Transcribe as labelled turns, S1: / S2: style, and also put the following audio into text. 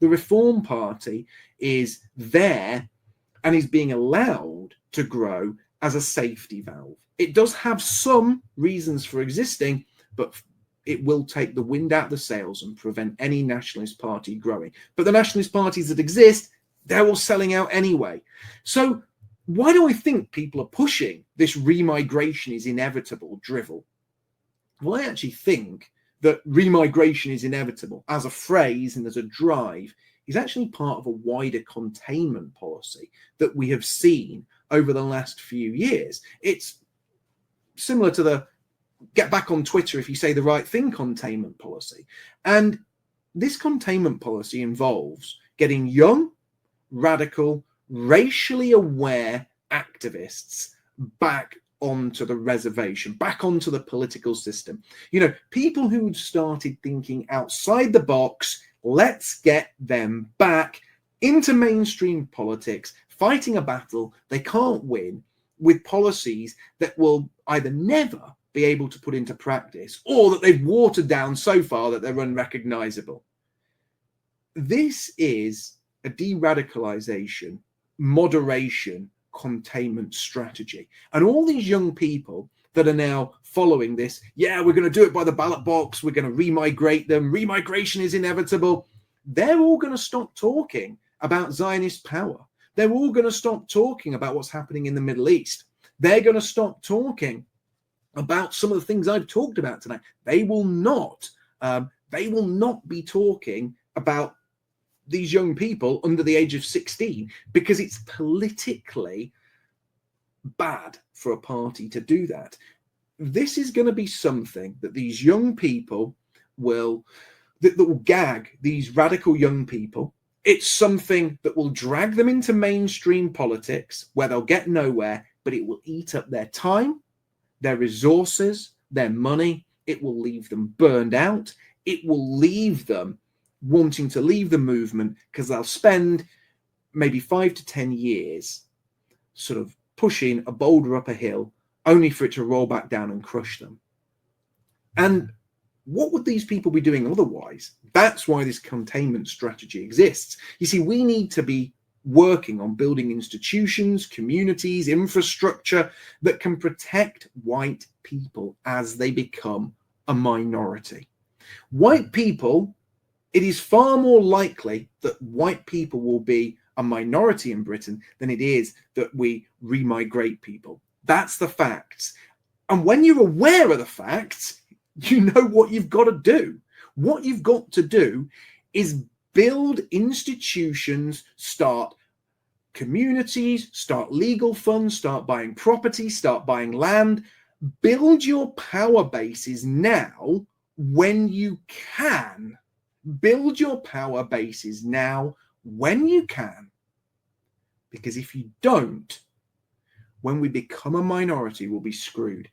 S1: The Reform Party is there and is being allowed to grow as a safety valve. It does have some reasons for existing, but it will take the wind out of the sails and prevent any nationalist party growing. But the nationalist parties that exist, they're all selling out anyway. So why do I think people are pushing this remigration is inevitable drivel? Well, I actually think that remigration is inevitable as a phrase and as a drive is actually part of a wider containment policy that we have seen over the last few years. It's similar to the get back on Twitter if you say the right thing containment policy. And this containment policy involves getting young, radical, racially aware activists back onto the reservation, back onto the political system. You know, people who started thinking outside the box, let's get them back into mainstream politics, fighting a battle they can't win with policies that will either never be able to put into practice or that they've watered down so far that they're unrecognizable. This is a de-radicalization, moderation, containment strategy. And all these young people that are now following this, yeah, we're going to do it by the ballot box, we're going to remigrate them, remigration is inevitable, they're all going to stop talking about Zionist power. They're all going to stop talking about what's happening in the Middle East. They're going to stop talking about some of the things I've talked about tonight. They will not be talking about these young people under the age of 16 because it's politically bad for a party to do that. This is going to be something that these young people will gag these radical young people. It's something that will drag them into mainstream politics where they'll get nowhere, but it will eat up their time, their resources, their money. It will leave them burned out. It will leave them wanting to leave the movement because they'll spend maybe 5 to 10 years sort of pushing a boulder up a hill only for it to roll back down and crush them. And what would these people be doing otherwise? That's why this containment strategy exists. You see, we need to be working on building institutions, communities, infrastructure that can protect white people as they become a minority. White people, it is far more likely that white people will be a minority in Britain than it is that we remigrate people. That's the facts. And when you're aware of the facts, you know what you've got to do. What you've got to do is build institutions, start communities, start legal funds, start buying property, start buying land. Build your power bases now when you can. Build your power bases now when you can. Because if you don't, when we become a minority, we'll be screwed.